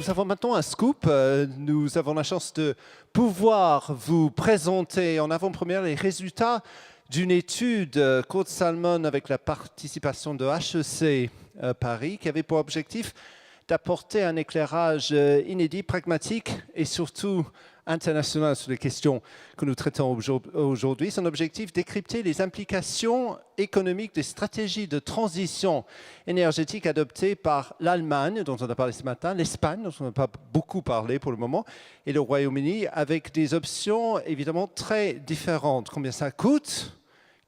nous avons maintenant un scoop. Nous avons la chance de pouvoir vous présenter en avant-première les résultats d'une étude Kurt Salmon avec la participation de HEC Paris qui avait pour objectif d'apporter un éclairage inédit, pragmatique et surtout international sur les questions que nous traitons aujourd'hui. Son objectif, décrypter les implications économiques des stratégies de transition énergétique adoptées par l'Allemagne, dont on a parlé ce matin, l'Espagne, dont on n'a pas beaucoup parlé pour le moment, et le Royaume-Uni, avec des options évidemment très différentes. Combien ça coûte,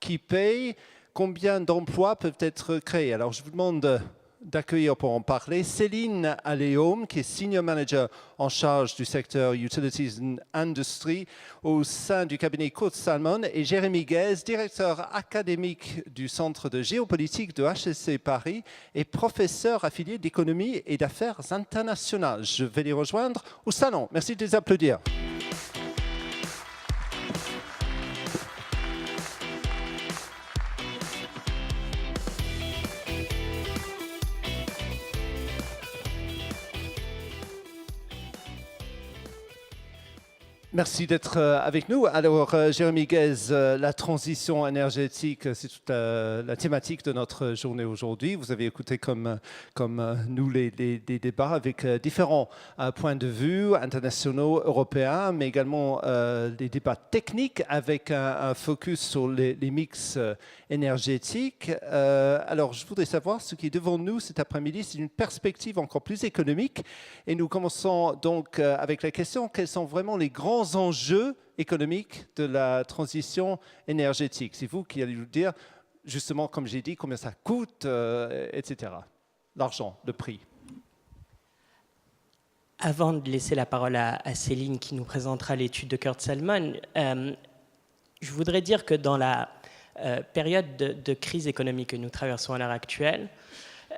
qui paye, combien d'emplois peuvent être créés. Alors je vous demande d'accueillir pour en parler Céline Alléaume, qui est Senior Manager en charge du secteur Utilities and Industry au sein du cabinet Kurt Salmon, et Jérémy Guez, directeur académique du Centre de géopolitique de HEC Paris et professeur affilié d'économie et d'affaires internationales. Je vais les rejoindre au salon. Merci de les applaudir. Merci d'être avec nous. Alors, Jérémy Guez, la transition énergétique, c'est toute la thématique de notre journée aujourd'hui. Vous avez écouté comme nous les débats avec différents points de vue internationaux, européens, mais également des débats techniques avec un focus sur les mix énergétiques. Alors, je voudrais savoir ce qui est devant nous cet après-midi, c'est une perspective encore plus économique. Et nous commençons donc avec la question, quels sont vraiment les grands enjeux économiques de la transition énergétique? C'est vous qui allez nous dire, justement, comme j'ai dit, combien ça coûte, etc. L'argent, le prix. Avant de laisser la parole à Céline qui nous présentera l'étude de Kurt Salmon, je voudrais dire que dans la période de crise économique que nous traversons à l'heure actuelle,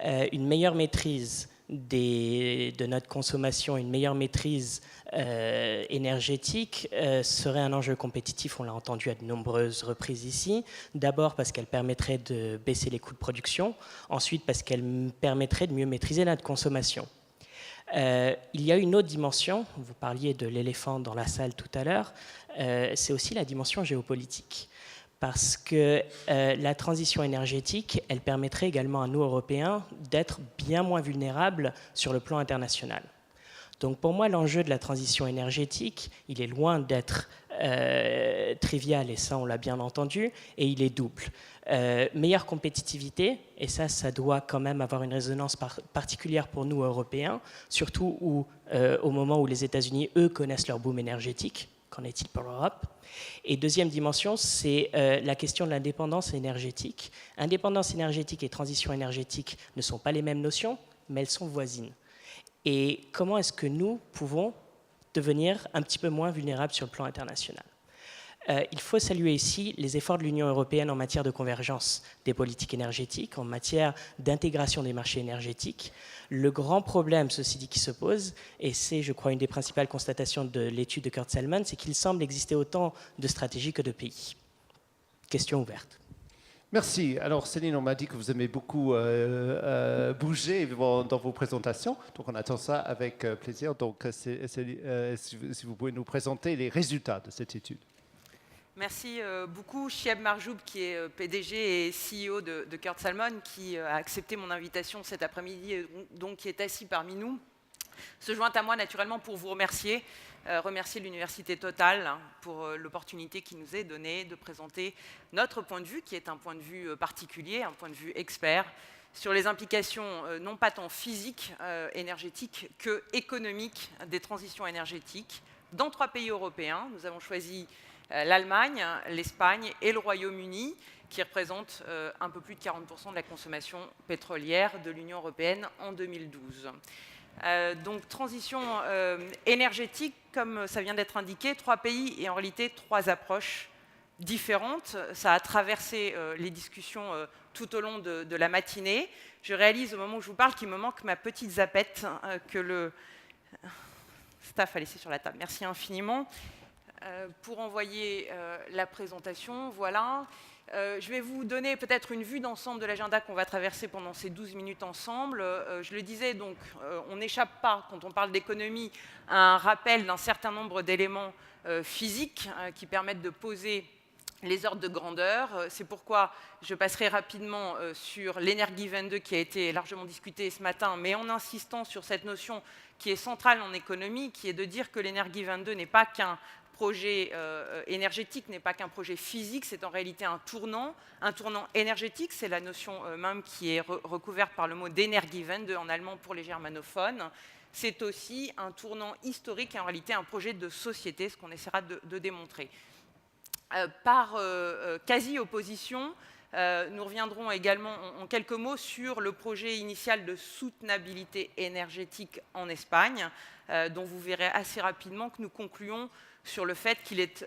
une meilleure maîtrise de notre consommation, une meilleure maîtrise énergétique serait un enjeu compétitif, on l'a entendu à de nombreuses reprises ici. D'abord parce qu'elle permettrait de baisser les coûts de production, ensuite parce qu'elle permettrait de mieux maîtriser notre consommation. Il y a une autre dimension, vous parliez de l'éléphant dans la salle tout à l'heure, c'est aussi la dimension géopolitique. Parce que la transition énergétique, elle permettrait également à nous, Européens, d'être bien moins vulnérables sur le plan international. Donc pour moi, l'enjeu de la transition énergétique, il est loin d'être trivial, et ça on l'a bien entendu, et il est double. Meilleure compétitivité, et ça doit quand même avoir une résonance particulière pour nous, Européens, surtout au moment où les États-Unis, eux, connaissent leur boom énergétique. Qu'en est-il pour l'Europe? Et deuxième dimension, c'est la question de l'indépendance énergétique. Indépendance énergétique et transition énergétique ne sont pas les mêmes notions, mais elles sont voisines. Et comment est-ce que nous pouvons devenir un petit peu moins vulnérables sur le plan international? Il faut saluer ici les efforts de l'Union européenne en matière de convergence des politiques énergétiques, en matière d'intégration des marchés énergétiques. Le grand problème, ceci dit, qui se pose, et c'est, je crois, une des principales constatations de l'étude de Kurt Salmon, c'est qu'il semble exister autant de stratégies que de pays. Question ouverte. Merci. Alors Céline, on m'a dit que vous aimez beaucoup bouger dans vos présentations, donc on attend ça avec plaisir. Donc si vous pouvez nous présenter les résultats de cette étude. Merci beaucoup, Chieb Marjoub, qui est PDG et CEO de Kurt Salmon, qui a accepté mon invitation cet après-midi, donc qui est assis parmi nous, se joint à moi naturellement pour vous remercier, remercier l'Université Total pour l'opportunité qui nous est donnée de présenter notre point de vue, qui est un point de vue particulier, un point de vue expert, sur les implications non pas tant physiques, énergétiques, que économiques des transitions énergétiques dans 3 pays européens. Nous avons choisi l'Allemagne, l'Espagne et le Royaume-Uni, qui représentent un peu plus de 40% de la consommation pétrolière de l'Union européenne en 2012. Donc transition énergétique, comme ça vient d'être indiqué, 3 pays et en réalité 3 approches différentes. Ça a traversé les discussions tout au long de la matinée. Je réalise au moment où je vous parle qu'il me manque ma petite zappette que le staff a laissée sur la table. Merci infiniment. Pour envoyer la présentation, voilà. Je vais vous donner peut-être une vue d'ensemble de l'agenda qu'on va traverser pendant ces 12 minutes ensemble. Je le disais, donc, on n'échappe pas, quand on parle d'économie, à un rappel d'un certain nombre d'éléments physiques qui permettent de poser les ordres de grandeur. C'est pourquoi je passerai rapidement sur l'Energy 22 qui a été largement discutée ce matin, mais en insistant sur cette notion qui est centrale en économie, qui est de dire que l'Energy 22 n'est pas qu'un projet énergétique, n'est pas qu'un projet physique, c'est en réalité un tournant énergétique, c'est la notion même qui est recouverte par le mot d'Energiewende en allemand pour les germanophones. C'est aussi un tournant historique et en réalité un projet de société, ce qu'on essaiera de démontrer. Par quasi-opposition, nous reviendrons également en quelques mots sur le projet initial de soutenabilité énergétique en Espagne, dont vous verrez assez rapidement que nous concluons sur le fait qu'il est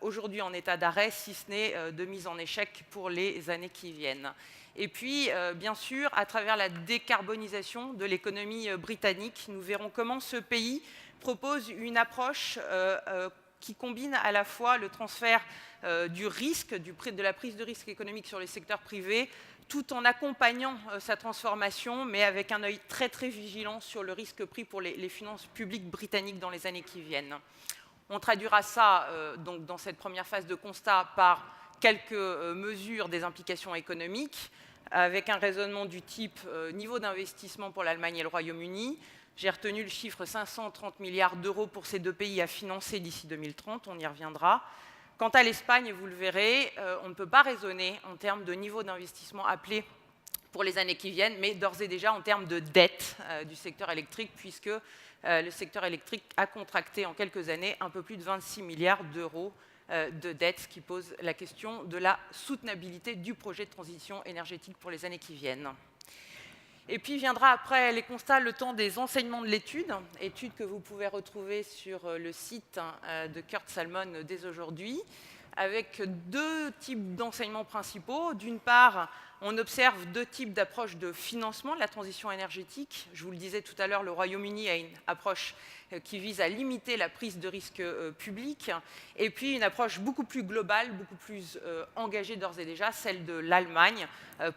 aujourd'hui en état d'arrêt, si ce n'est de mise en échec pour les années qui viennent. Et puis, bien sûr, à travers la décarbonisation de l'économie britannique, nous verrons comment ce pays propose une approche qui combine à la fois le transfert du risque, de la prise de risque économique sur les secteurs privés, tout en accompagnant sa transformation, mais avec un œil très très vigilant sur le risque pris pour les finances publiques britanniques dans les années qui viennent. On traduira ça donc dans cette première phase de constat par quelques mesures des implications économiques, avec un raisonnement du type niveau d'investissement pour l'Allemagne et le Royaume-Uni. J'ai retenu le chiffre 530 milliards d'euros pour ces deux pays à financer d'ici 2030, on y reviendra. Quant à l'Espagne, vous le verrez, on ne peut pas raisonner en termes de niveau d'investissement appelé pour les années qui viennent, mais d'ores et déjà en termes de dette du secteur électrique, puisque le secteur électrique a contracté en quelques années un peu plus de 26 milliards d'euros de dette, ce qui pose la question de la soutenabilité du projet de transition énergétique pour les années qui viennent. Et puis viendra après les constats le temps des enseignements de l'étude, étude que vous pouvez retrouver sur le site de Kurt Salmon dès aujourd'hui, avec deux types d'enseignements principaux. D'une part, on observe deux types d'approches de financement de la transition énergétique. Je vous le disais tout à l'heure, le Royaume-Uni a une approche qui vise à limiter la prise de risque public, et puis une approche beaucoup plus globale, beaucoup plus engagée d'ores et déjà, celle de l'Allemagne,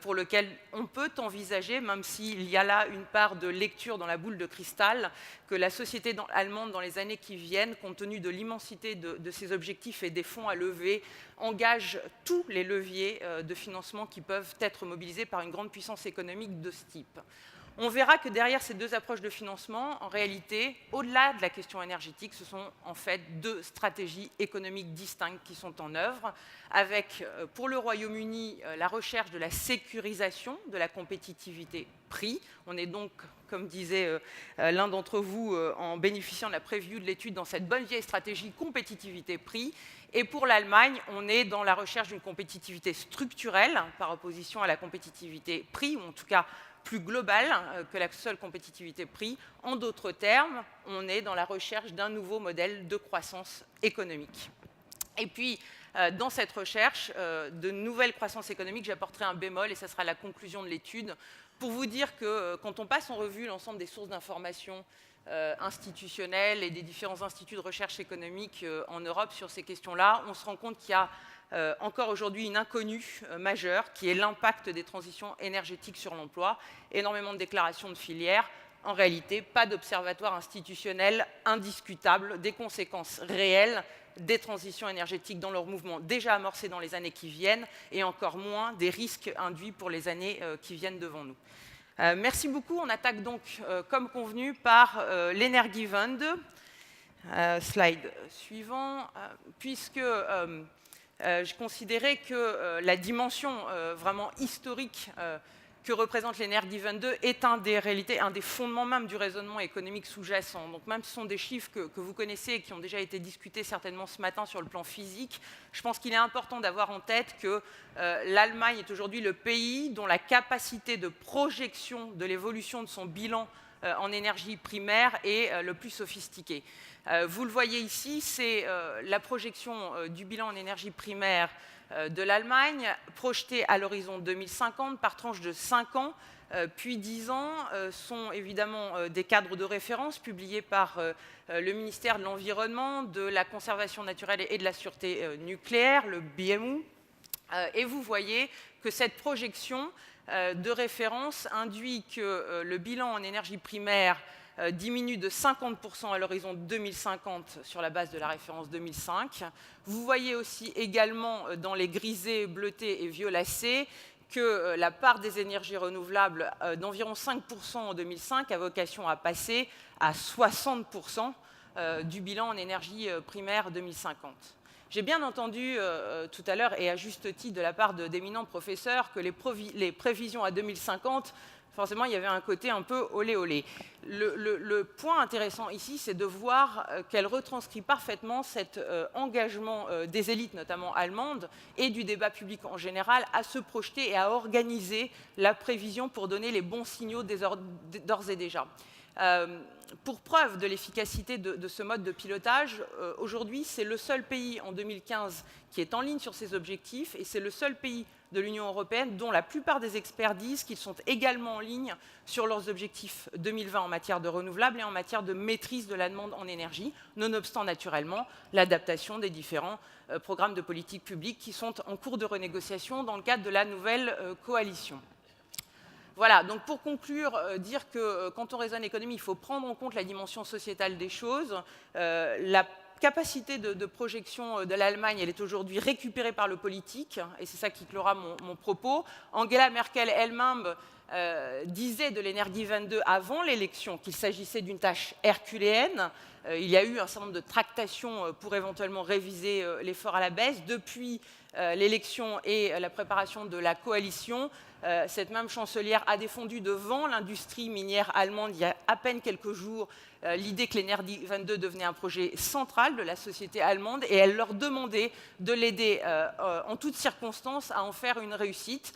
pour laquelle on peut envisager, même s'il y a là une part de lecture dans la boule de cristal, que la société allemande dans les années qui viennent, compte tenu de l'immensité de ses objectifs et des fonds à lever, engage tous les leviers de financement qui peuvent être mobilisés par une grande puissance économique de ce type. On verra que derrière ces deux approches de financement, en réalité, au-delà de la question énergétique, ce sont en fait deux stratégies économiques distinctes qui sont en œuvre, avec pour le Royaume-Uni la recherche de la sécurisation de la compétitivité prix. On est donc, comme disait l'un d'entre vous, en bénéficiant de la preview de l'étude, dans cette bonne vieille stratégie compétitivité prix. Et pour l'Allemagne, on est dans la recherche d'une compétitivité structurelle par opposition à la compétitivité prix, ou en tout cas plus globale que la seule compétitivité prix. En d'autres termes, on est dans la recherche d'un nouveau modèle de croissance économique. Et puis, dans cette recherche de nouvelle croissance économique, j'apporterai un bémol, et ça sera la conclusion de l'étude, pour vous dire que quand on passe en revue l'ensemble des sources d'information institutionnelles et des différents instituts de recherche économique en Europe sur ces questions-là, on se rend compte qu'il y a encore aujourd'hui une inconnue majeure qui est l'impact des transitions énergétiques sur l'emploi. Énormément de déclarations de filières, en réalité pas d'observatoire institutionnel indiscutable des conséquences réelles des transitions énergétiques dans leur mouvement déjà amorcé dans les années qui viennent, et encore moins des risques induits pour les années qui viennent devant nous. Merci beaucoup. On attaque donc comme convenu par l'Energiewende. Slide suivant, puisque je considérais que la dimension vraiment historique que représente l'Energiewende est un des fondements même du raisonnement économique sous-jacent. Donc même si ce sont des chiffres que vous connaissez et qui ont déjà été discutés certainement ce matin sur le plan physique, je pense qu'il est important d'avoir en tête que l'Allemagne est aujourd'hui le pays dont la capacité de projection de l'évolution de son bilan en énergie primaire est le plus sophistiquée. Vous le voyez ici, c'est la projection du bilan en énergie primaire de l'Allemagne, projetée à l'horizon 2050 par tranche de 5 ans, puis 10 ans, sont évidemment des cadres de référence publiés par le ministère de l'Environnement, de la Conservation naturelle et de la Sûreté nucléaire, le BMU. Et vous voyez que cette projection de référence induit que le bilan en énergie primaire diminue de 50% à l'horizon 2050 sur la base de la référence 2005. Vous voyez aussi également dans les grisés, bleutés et violacés que la part des énergies renouvelables d'environ 5% en 2005 a vocation à passer à 60% du bilan en énergie primaire 2050. J'ai bien entendu tout à l'heure, et à juste titre de la part d'éminents professeurs, que les prévisions à 2050, forcément, il y avait un côté un peu olé olé. Le point intéressant ici, c'est de voir qu'elle retranscrit parfaitement cet engagement des élites, notamment allemandes, et du débat public en général, à se projeter et à organiser la prévision pour donner les bons signaux d'ores et déjà. Pour preuve de l'efficacité de ce mode de pilotage, aujourd'hui, c'est le seul pays en 2015 qui est en ligne sur ses objectifs, et c'est le seul pays de l'Union européenne dont la plupart des experts disent qu'ils sont également en ligne sur leurs objectifs 2020 en matière de renouvelables et en matière de maîtrise de la demande en énergie, nonobstant naturellement l'adaptation des différents programmes de politique publique qui sont en cours de renégociation dans le cadre de la nouvelle coalition. Voilà, donc pour conclure, dire que quand on raisonne économie, il faut prendre en compte la dimension sociétale des choses. La capacité de projection de l'Allemagne, elle est aujourd'hui récupérée par le politique, et c'est ça qui clora mon propos. Angela Merkel elle-même disait de l'Energie 22 avant l'élection qu'il s'agissait d'une tâche herculéenne. Il y a eu un certain nombre de tractations pour éventuellement réviser l'effort à la baisse. Depuis l'élection et la préparation de la coalition, cette même chancelière a défendu devant l'industrie minière allemande il y a à peine quelques jours l'idée que l'Energie 22 devenait un projet central de la société allemande, et elle leur demandait de l'aider en toutes circonstances à en faire une réussite.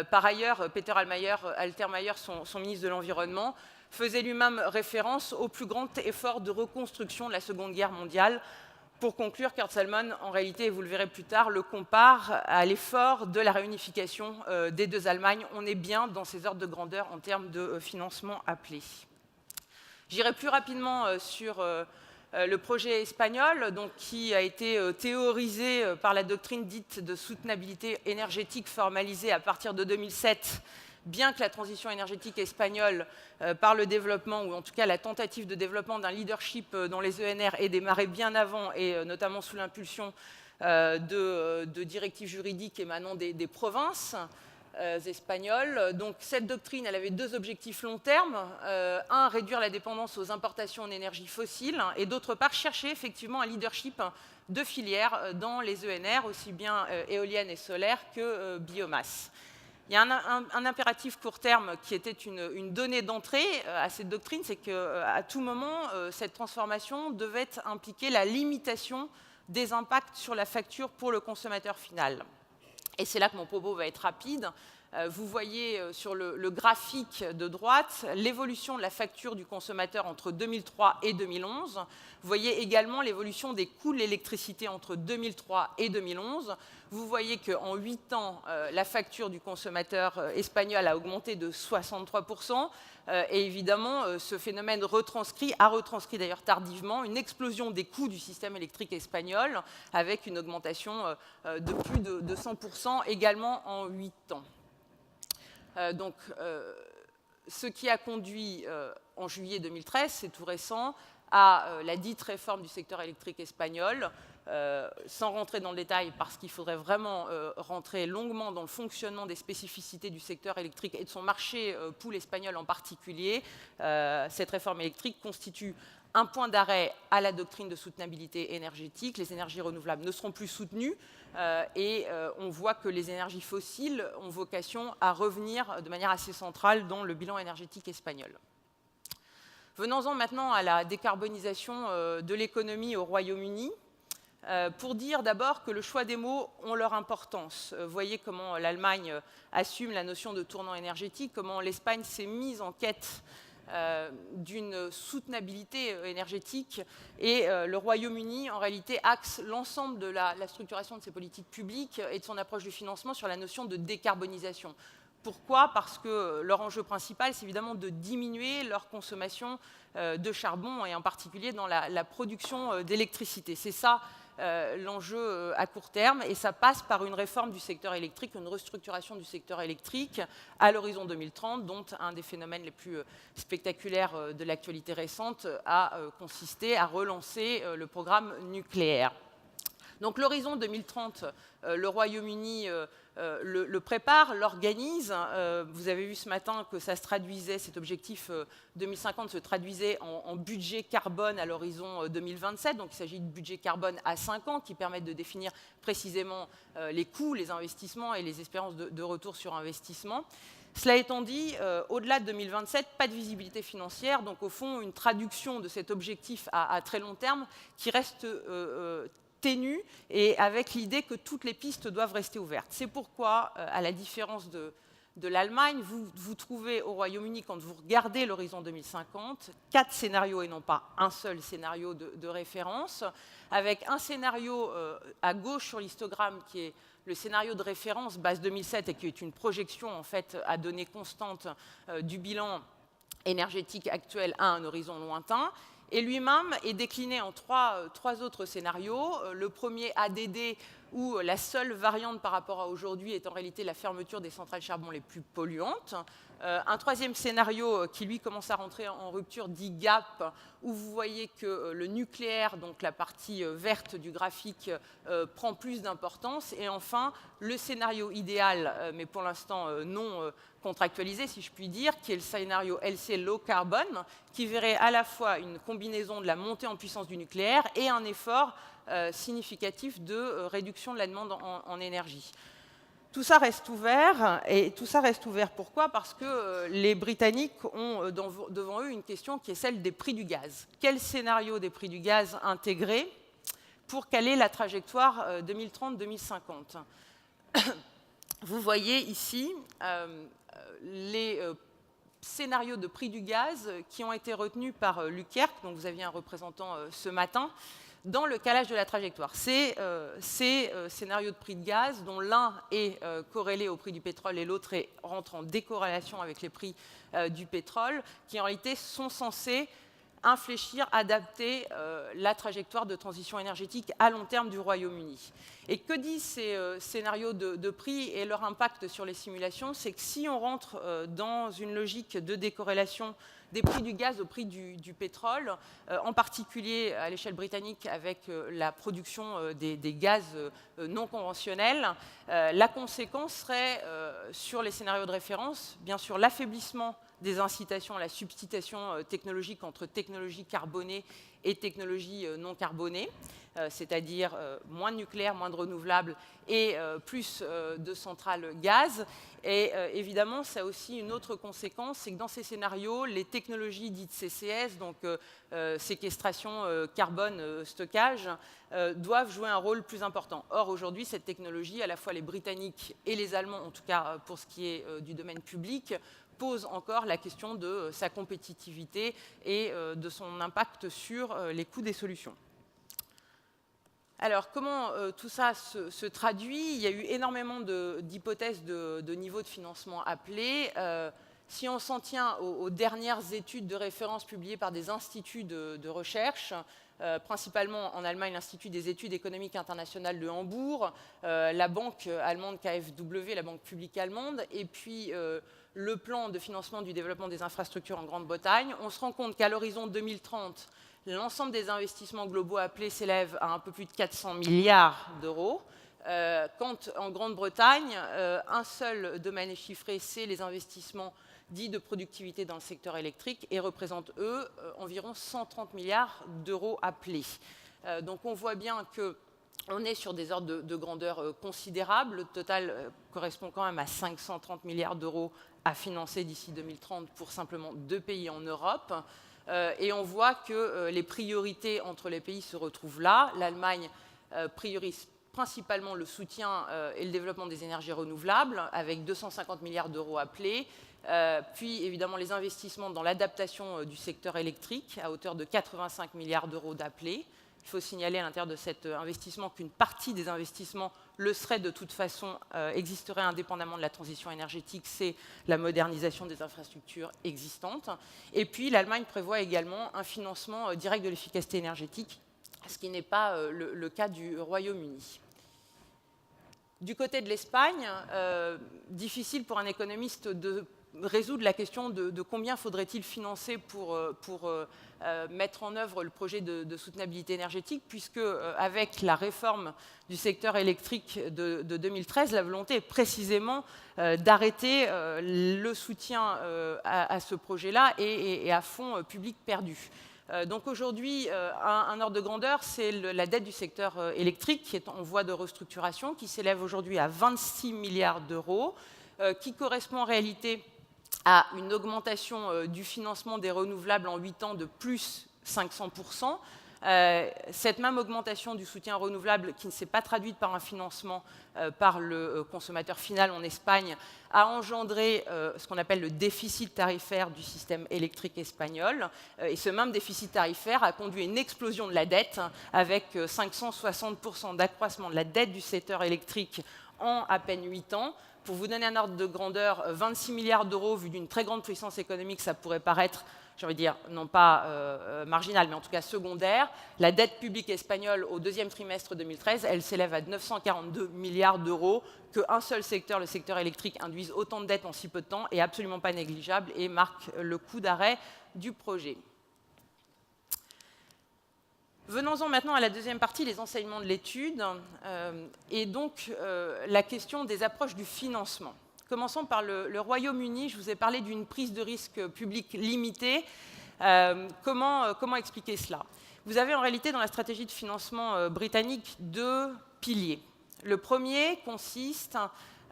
Par ailleurs, Peter Altermaier, son ministre de l'Environnement, faisait lui-même référence au plus grand effort de reconstruction de la Seconde Guerre mondiale. Pour conclure, Kurt Salmon, en réalité, et vous le verrez plus tard, le compare à l'effort de la réunification des deux Allemagnes. On est bien dans ces ordres de grandeur en termes de financement appelé. J'irai plus rapidement sur le projet espagnol, donc, qui a été théorisé par la doctrine dite de soutenabilité énergétique formalisée à partir de 2007, bien que la transition énergétique espagnole, par le développement, ou en tout cas la tentative de développement d'un leadership dans les ENR, ait démarré bien avant, et notamment sous l'impulsion de directives juridiques émanant des provinces espagnoles. Donc cette doctrine, elle avait deux objectifs long terme. Un, réduire la dépendance aux importations en énergie fossile, et d'autre part, chercher effectivement un leadership de filière dans les ENR, aussi bien éoliennes et solaires que biomasse. Il y a un impératif court terme qui était une donnée d'entrée à cette doctrine, c'est qu'à tout moment, cette transformation devait impliquer la limitation des impacts sur la facture pour le consommateur final. Et c'est là que mon propos va être rapide. Vous voyez sur le graphique de droite l'évolution de la facture du consommateur entre 2003 et 2011. Vous voyez également l'évolution des coûts de l'électricité entre 2003 et 2011. Vous voyez qu'en 8 ans, la facture du consommateur espagnol a augmenté de 63%. Et évidemment, ce phénomène a retranscrit d'ailleurs tardivement une explosion des coûts du système électrique espagnol, avec une augmentation de plus de 100% également en 8 ans. Donc, ce qui a conduit en juillet 2013, c'est tout récent, à la dite réforme du secteur électrique espagnol, sans rentrer dans le détail parce qu'il faudrait vraiment rentrer longuement dans le fonctionnement des spécificités du secteur électrique et de son marché pool espagnol en particulier. Cette réforme électrique constitue un point d'arrêt à la doctrine de soutenabilité énergétique. Les énergies renouvelables ne seront plus soutenues et on voit que les énergies fossiles ont vocation à revenir de manière assez centrale dans le bilan énergétique espagnol. Venons-en maintenant à la décarbonisation de l'économie au Royaume-Uni. Pour dire d'abord que le choix des mots ont leur importance. Vous voyez comment l'Allemagne assume la notion de tournant énergétique, comment l'Espagne s'est mise en quête d'une soutenabilité énergétique, et le Royaume-Uni, en réalité, axe l'ensemble de la structuration de ses politiques publiques et de son approche du financement sur la notion de décarbonisation. Pourquoi ? Parce que leur enjeu principal, c'est évidemment de diminuer leur consommation de charbon, et en particulier dans la production d'électricité. C'est ça l'enjeu à court terme, et ça passe par une réforme du secteur électrique, une restructuration du secteur électrique à l'horizon 2030, dont un des phénomènes les plus spectaculaires de l'actualité récente a consisté à relancer le programme nucléaire. Donc l'horizon 2030, le Royaume-Uni le prépare, l'organise. Vous avez vu ce matin que ça se traduisait, cet objectif 2050 se traduisait en budget carbone à l'horizon 2027. Donc il s'agit de budget carbone à 5 ans qui permettent de définir précisément les coûts, les investissements et les espérances de retour sur investissement. Cela étant dit, au-delà de 2027, pas de visibilité financière, donc au fond une traduction de cet objectif à très long terme qui reste ténue et avec l'idée que toutes les pistes doivent rester ouvertes. C'est pourquoi, à la différence de l'Allemagne, vous trouvez au Royaume-Uni, quand vous regardez l'horizon 2050, 4 scénarios et non pas un seul scénario de référence, avec un scénario à gauche sur l'histogramme qui est le scénario de référence base 2007 et qui est une projection en fait à données constantes du bilan énergétique actuel à un horizon lointain. Et lui-même est décliné en trois autres scénarios. Le premier, ADD, où la seule variante par rapport à aujourd'hui est en réalité la fermeture des centrales charbon les plus polluantes. Un troisième scénario qui, lui, commence à rentrer en rupture, dit GAP, où vous voyez que le nucléaire, donc la partie verte du graphique, prend plus d'importance. Et enfin, le scénario idéal, mais pour l'instant non contractualisé, si je puis dire, qui est le scénario LC Low Carbon, qui verrait à la fois une combinaison de la montée en puissance du nucléaire et un effort significatif de réduction de la demande en énergie. Tout ça reste ouvert, et tout ça reste ouvert pourquoi? Parce que les Britanniques ont devant eux une question qui est celle des prix du gaz. Quel scénario des prix du gaz intégrer pour caler la trajectoire 2030-2050? Vous voyez ici les scénarios de prix du gaz qui ont été retenus par Luckerc, dont vous aviez un représentant ce matin, dans le calage de la trajectoire. C'est ces scénarios de prix de gaz, dont l'un est corrélé au prix du pétrole et l'autre rentre en décorrélation avec les prix du pétrole, qui en réalité sont censés infléchir, adapter la trajectoire de transition énergétique à long terme du Royaume-Uni. Et que disent ces scénarios de prix et leur impact sur les simulations? C'est que si on rentre dans une logique de décorrélation des prix du gaz au prix du pétrole, en particulier à l'échelle britannique avec la production des gaz non conventionnels, la conséquence serait sur les scénarios de référence, bien sûr l'affaiblissement des incitations à la substitution technologique entre technologies carbonées et technologies non carbonées, c'est-à-dire moins de nucléaire, moins de renouvelables et plus de centrales gaz. Et évidemment, ça a aussi une autre conséquence, c'est que dans ces scénarios, les technologies dites CCS, donc séquestration, carbone, stockage, doivent jouer un rôle plus important. Or, aujourd'hui, cette technologie, à la fois les Britanniques et les Allemands, en tout cas pour ce qui est du domaine public, pose encore la question de sa compétitivité et de son impact sur les coûts des solutions. Alors, comment tout ça se traduit? Il y a eu énormément d'hypothèses de niveau de financement appelées. Si on s'en tient aux dernières études de référence publiées par des instituts de recherche, principalement en Allemagne, l'Institut des études économiques internationales de Hambourg, la banque allemande KfW, la banque publique allemande, et puis le plan de financement du développement des infrastructures en Grande-Bretagne, on se rend compte qu'à l'horizon 2030, l'ensemble des investissements globaux appelés s'élève à un peu plus de 400 milliards d'euros. Quand en Grande-Bretagne, un seul domaine est chiffré, c'est les investissements dits de productivité dans le secteur électrique et représentent, eux, environ 130 milliards d'euros appelés. Donc on voit bien que on est sur des ordres de grandeur considérables. Le total correspond quand même à 530 milliards d'euros à financer d'ici 2030 pour simplement 2 pays en Europe. Et on voit que les priorités entre les pays se retrouvent là. L'Allemagne priorise principalement le soutien et le développement des énergies renouvelables, avec 250 milliards d'euros appelés. Puis évidemment les investissements dans l'adaptation du secteur électrique à hauteur de 85 milliards d'euros d'appelés. Il faut signaler à l'intérieur de cet investissement qu'une partie des investissements le serait de toute façon, existerait indépendamment de la transition énergétique, c'est la modernisation des infrastructures existantes. Et puis l'Allemagne prévoit également un financement direct de l'efficacité énergétique ce qui n'est pas le cas du Royaume-Uni. Du côté de l'Espagne, difficile pour un économiste de résoudre la question de combien faudrait-il financer pour mettre en œuvre le projet de soutenabilité énergétique, puisque avec la réforme du secteur électrique de 2013, la volonté est précisément d'arrêter le soutien à ce projet-là et à fonds publics perdus. Donc aujourd'hui, un ordre de grandeur, c'est la dette du secteur électrique qui est en voie de restructuration, qui s'élève aujourd'hui à 26 milliards d'euros, qui correspond en réalité à une augmentation du financement des renouvelables en 8 ans de plus 500%. Cette même augmentation du soutien renouvelable, qui ne s'est pas traduite par un financement par le consommateur final en Espagne, a engendré ce qu'on appelle le déficit tarifaire du système électrique espagnol. Et ce même déficit tarifaire a conduit à une explosion de la dette, avec 560% d'accroissement de la dette du secteur électrique en à peine 8 ans. Pour vous donner un ordre de grandeur, 26 milliards d'euros, vu d'une très grande puissance économique, ça pourrait paraître, j'ai envie de dire, non pas marginal, mais en tout cas secondaire. La dette publique espagnole au deuxième trimestre 2013, elle s'élève à 942 milliards d'euros. Qu'un seul secteur, le secteur électrique, induise autant de dettes en si peu de temps est absolument pas négligeable et marque le coup d'arrêt du projet. Venons-en maintenant à la deuxième partie, les enseignements de l'étude, et donc la question des approches du financement. Commençons par le Royaume-Uni. Je vous ai parlé d'une prise de risque publique limitée. Comment expliquer cela? Vous avez en réalité dans la stratégie de financement britannique 2 piliers. Le premier consiste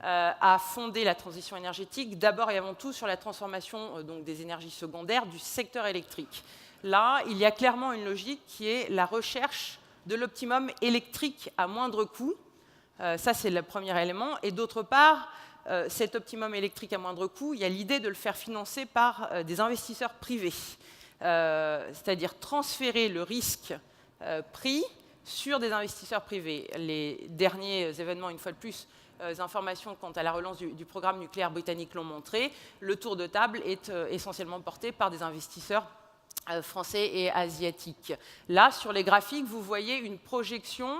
à fonder la transition énergétique, d'abord et avant tout sur la transformation donc, des énergies secondaires du secteur électrique. Là, il y a clairement une logique qui est la recherche de l'optimum électrique à moindre coût. Ça, c'est le premier élément. Et d'autre part, cet optimum électrique à moindre coût, il y a l'idée de le faire financer par des investisseurs privés. C'est-à-dire transférer le risque pris sur des investisseurs privés. Les derniers événements, une fois de plus, informations quant à la relance du programme nucléaire britannique l'ont montré. Le tour de table est essentiellement porté par des investisseurs français et asiatiques. Là, sur les graphiques, vous voyez une projection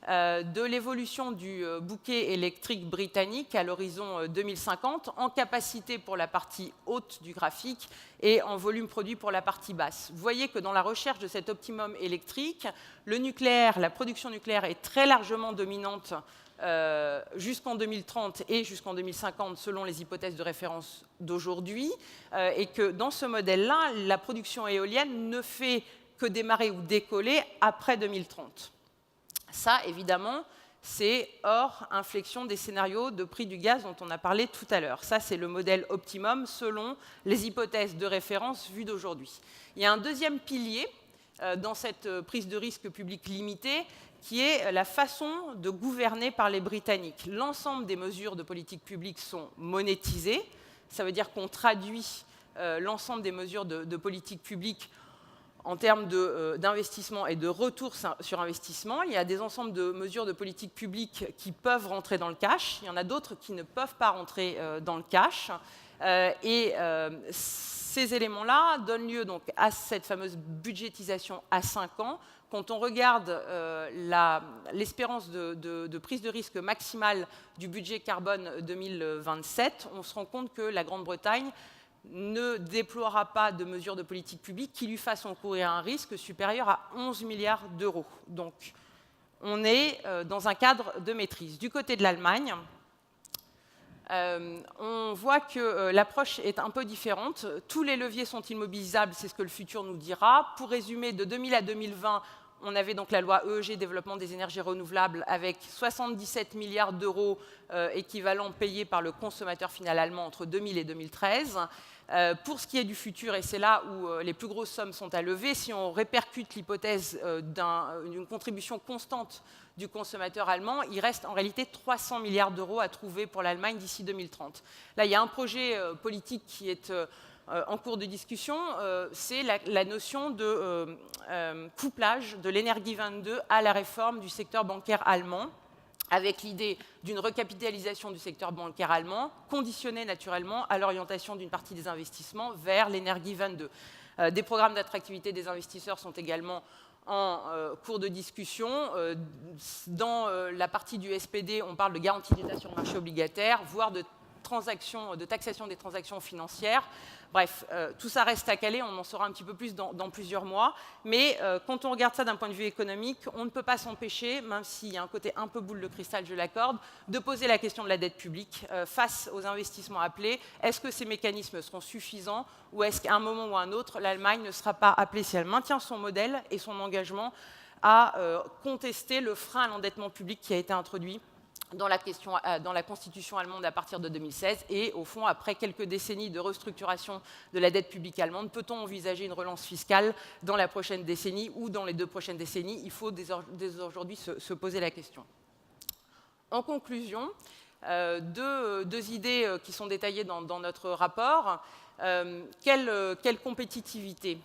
de l'évolution du bouquet électrique britannique à l'horizon 2050, en capacité pour la partie haute du graphique et en volume produit pour la partie basse. Vous voyez que dans la recherche de cet optimum électrique, le nucléaire, la production nucléaire est très largement dominante jusqu'en 2030 et jusqu'en 2050 selon les hypothèses de référence d'aujourd'hui, et que dans ce modèle-là, la production éolienne ne fait que démarrer ou décoller après 2030. Ça, évidemment, c'est hors inflexion des scénarios de prix du gaz dont on a parlé tout à l'heure. Ça, c'est le modèle optimum selon les hypothèses de référence vues d'aujourd'hui. Il y a un deuxième pilier dans cette prise de risque publique limitée, qui est la façon de gouverner par les Britanniques. L'ensemble des mesures de politique publique sont monétisées. Ça veut dire qu'on traduit l'ensemble des mesures de politique publique en termes d'investissement et de retour sur investissement. Il y a des ensembles de mesures de politique publique qui peuvent rentrer dans le cash. Il y en a d'autres qui ne peuvent pas rentrer dans le cash. Ces éléments-là donnent lieu donc à cette fameuse budgétisation à 5 ans. Quand on regarde l'espérance de prise de risque maximale du budget carbone 2027, on se rend compte que la Grande-Bretagne ne déploiera pas de mesures de politique publique qui lui fassent encourir un risque supérieur à 11 milliards d'euros. Donc, on est dans un cadre de maîtrise. Du côté de l'Allemagne, on voit que l'approche est un peu différente. Tous les leviers sont immobilisables, c'est ce que le futur nous dira. Pour résumer, de 2000 à 2020, on avait donc la loi EEG, développement des énergies renouvelables, avec 77 milliards d'euros équivalents payés par le consommateur final allemand entre 2000 et 2013. Pour ce qui est du futur, et c'est là où les plus grosses sommes sont à lever, si on répercute l'hypothèse d'une contribution constante du consommateur allemand, il reste en réalité 300 milliards d'euros à trouver pour l'Allemagne d'ici 2030. Là, il y a un projet politique qui est en cours de discussion, c'est la notion de couplage de l'Energie 22 à la réforme du secteur bancaire allemand, avec l'idée d'une recapitalisation du secteur bancaire allemand, conditionnée naturellement à l'orientation d'une partie des investissements vers l'Energie 22. Des programmes d'attractivité des investisseurs sont également en cours de discussion. Dans la partie du SPD, on parle de garantie d'État sur le marché obligataire, voire de taxation des transactions financières. Bref, tout ça reste à caler, on en saura un petit peu plus dans plusieurs mois. Mais quand on regarde ça d'un point de vue économique, on ne peut pas s'empêcher, même s'il y a un côté un peu boule de cristal, je l'accorde, de poser la question de la dette publique face aux investissements appelés. Est-ce que ces mécanismes seront suffisants ou est-ce qu'à un moment ou à un autre, l'Allemagne ne sera pas appelée, si elle maintient son modèle et son engagement, à contester le frein à l'endettement public qui a été introduit dans la Constitution allemande à partir de 2016. Et au fond, après quelques décennies de restructuration de la dette publique allemande, peut-on envisager une relance fiscale dans la prochaine décennie ou dans les 2 prochaines décennies? Il faut dès aujourd'hui se poser la question. En conclusion, deux idées qui sont détaillées dans notre rapport. Quelle compétitivité?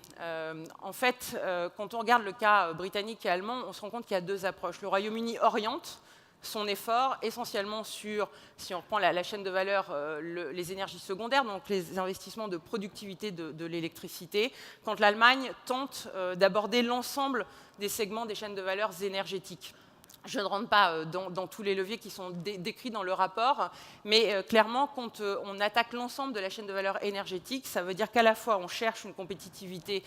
En fait, quand on regarde le cas britannique et allemand, on se rend compte qu'il y a 2 approches. Le Royaume-Uni oriente son effort essentiellement sur, si on reprend la chaîne de valeur, les énergies secondaires, donc les investissements de productivité de l'électricité, quand l'Allemagne tente d'aborder l'ensemble des segments des chaînes de valeurs énergétiques. Je ne rentre pas dans tous les leviers qui sont décrits dans le rapport, mais clairement, quand on attaque l'ensemble de la chaîne de valeur énergétique, ça veut dire qu'à la fois on cherche une compétitivité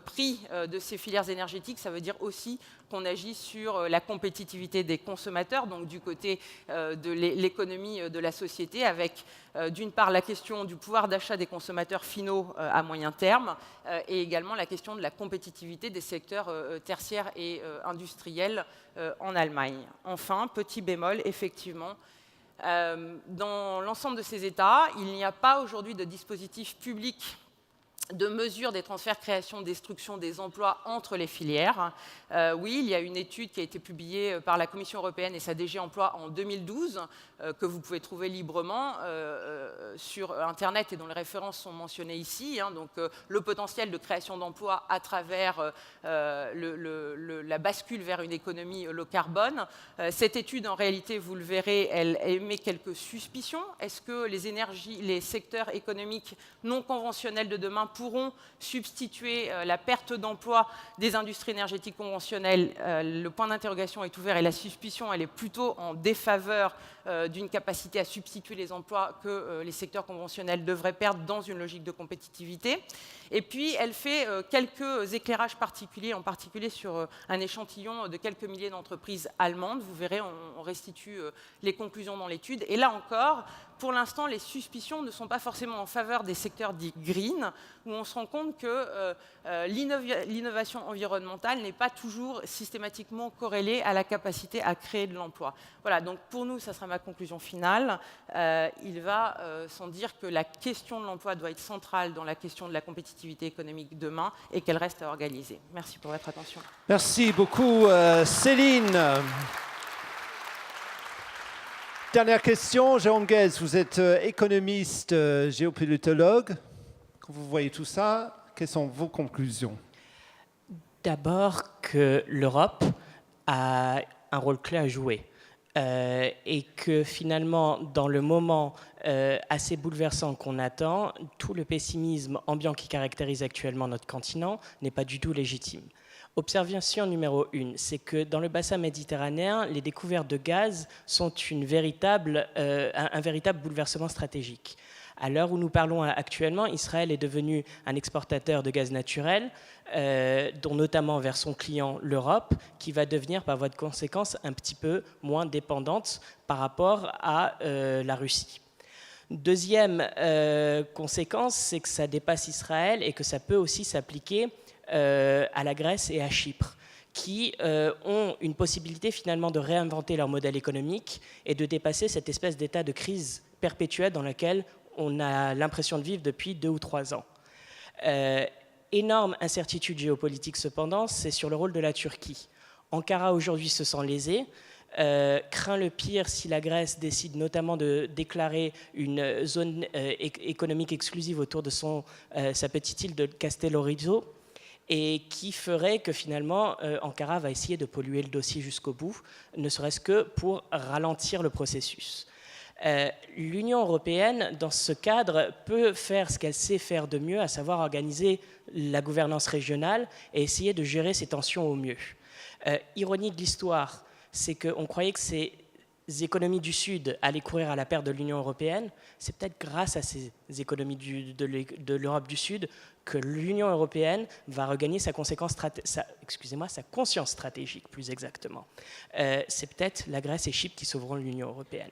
prix de ces filières énergétiques, ça veut dire aussi qu'on agit sur la compétitivité des consommateurs, donc du côté de l'économie de la société, avec d'une part la question du pouvoir d'achat des consommateurs finaux à moyen terme, et également la question de la compétitivité des secteurs tertiaires et industriels en Allemagne. Enfin, petit bémol, effectivement, dans l'ensemble de ces États, il n'y a pas aujourd'hui de dispositif public de mesure des transferts, création, destruction des emplois entre les filières. Oui, il y a une étude qui a été publiée par la Commission européenne et sa DG Emploi en 2012, que vous pouvez trouver librement sur Internet et dont les références sont mentionnées ici. Donc, le potentiel de création d'emplois à travers la bascule vers une économie low carbone. Cette étude, en réalité, vous le verrez, elle émet quelques suspicions. Est-ce que les secteurs économiques non conventionnels de demain pourront substituer la perte d'emploi des industries énergétiques conventionnelles? Le point d'interrogation est ouvert et la suspicion, elle est plutôt en défaveur d'une capacité à substituer les emplois que les secteurs conventionnels devraient perdre dans une logique de compétitivité. Et puis, elle fait quelques éclairages particuliers, en particulier sur un échantillon de quelques milliers d'entreprises allemandes. Vous verrez, on restitue les conclusions dans l'étude. Et là encore, pour l'instant, les suspicions ne sont pas forcément en faveur des secteurs dits green, où on se rend compte que l'innovation environnementale n'est pas toujours systématiquement corrélée à la capacité à créer de l'emploi. Voilà, donc pour nous, ça sera ma conclusion finale. Il va sans dire que la question de l'emploi doit être centrale dans la question de la compétitivité économique demain et qu'elle reste à organiser. Merci pour votre attention. Merci beaucoup, Céline. Dernière question, Jérôme Guez, vous êtes économiste, géopolitologue. Quand vous voyez tout ça, quelles sont vos conclusions? D'abord que l'Europe a un rôle clé à jouer et que finalement, dans le moment assez bouleversant qu'on attend, tout le pessimisme ambiant qui caractérise actuellement notre continent n'est pas du tout légitime. Observation numéro 1, c'est que dans le bassin méditerranéen, les découvertes de gaz sont un véritable bouleversement stratégique. À l'heure où nous parlons actuellement, Israël est devenu un exportateur de gaz naturel, dont notamment vers son client l'Europe, qui va devenir par voie de conséquence un petit peu moins dépendante par rapport à la Russie. Deuxième conséquence, c'est que ça dépasse Israël et que ça peut aussi s'appliquer à la Grèce et à Chypre, qui ont une possibilité finalement de réinventer leur modèle économique et de dépasser cette espèce d'état de crise perpétuelle dans laquelle on a l'impression de vivre depuis 2 ou 3 ans. Énorme incertitude géopolitique cependant, c'est sur le rôle de la Turquie. Ankara aujourd'hui se sent lésée, craint le pire si la Grèce décide notamment de déclarer une zone économique exclusive autour de sa petite île de Castellorizo, et qui ferait que finalement Ankara va essayer de polluer le dossier jusqu'au bout, ne serait-ce que pour ralentir le processus. L'Union européenne, dans ce cadre, peut faire ce qu'elle sait faire de mieux, à savoir organiser la gouvernance régionale et essayer de gérer ces tensions au mieux. Ironie de l'histoire, c'est qu'on croyait que ces économies du Sud allaient courir à la perte de l'Union européenne. C'est peut-être grâce à ces économies de l'Europe du Sud que l'Union européenne va regagner sa conscience stratégique, plus exactement. C'est peut-être la Grèce et Chypre qui sauveront l'Union européenne.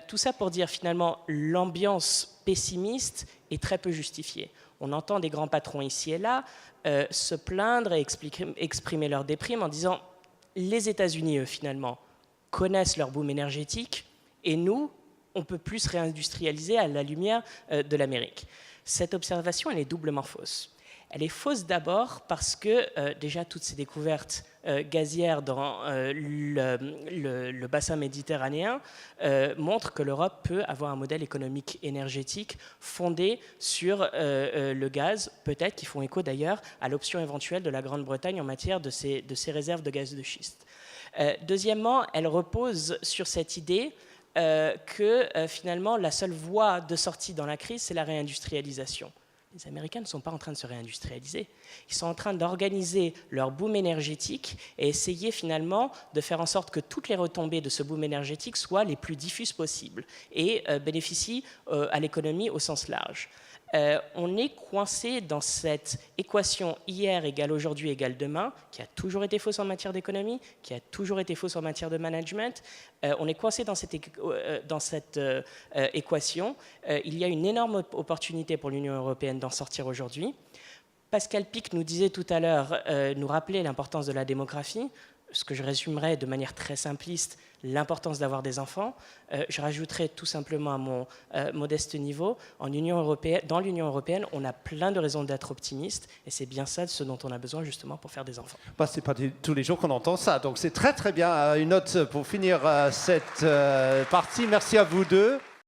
Tout ça pour dire finalement l'ambiance pessimiste est très peu justifiée. On entend des grands patrons ici et là se plaindre et exprimer leur déprime en disant les États-Unis, eux, finalement, connaissent leur boom énergétique et nous, on peut plus se réindustrialiser à la lumière de l'Amérique. Cette observation, elle est doublement fausse. Elle est fausse d'abord parce que déjà toutes ces découvertes gazières dans le bassin méditerranéen montrent que l'Europe peut avoir un modèle économique énergétique fondé sur le gaz, peut-être qui font écho d'ailleurs à l'option éventuelle de la Grande-Bretagne en matière de ses réserves de gaz de schiste. Deuxièmement, elle repose sur cette idée que finalement la seule voie de sortie dans la crise, c'est la réindustrialisation. Les Américains ne sont pas en train de se réindustrialiser. Ils sont en train d'organiser leur boom énergétique et essayer finalement de faire en sorte que toutes les retombées de ce boom énergétique soient les plus diffuses possibles et bénéficient à l'économie au sens large. On est coincé dans cette équation hier égale aujourd'hui égale demain, qui a toujours été fausse en matière d'économie, qui a toujours été fausse en matière de management. On est coincé dans cette équation. Il y a une énorme opportunité pour l'Union européenne d'en sortir aujourd'hui. Pascal Pic nous disait tout à l'heure, nous rappelait l'importance de la démographie, ce que je résumerais de manière très simpliste, l'importance d'avoir des enfants. Je rajouterai tout simplement à mon modeste niveau, dans l'Union européenne, on a plein de raisons d'être optimiste, et c'est bien ça ce dont on a besoin justement pour faire des enfants. Bah, ce n'est pas tous les jours qu'on entend ça, donc c'est très très bien. Une note pour finir cette partie. Merci à vous deux.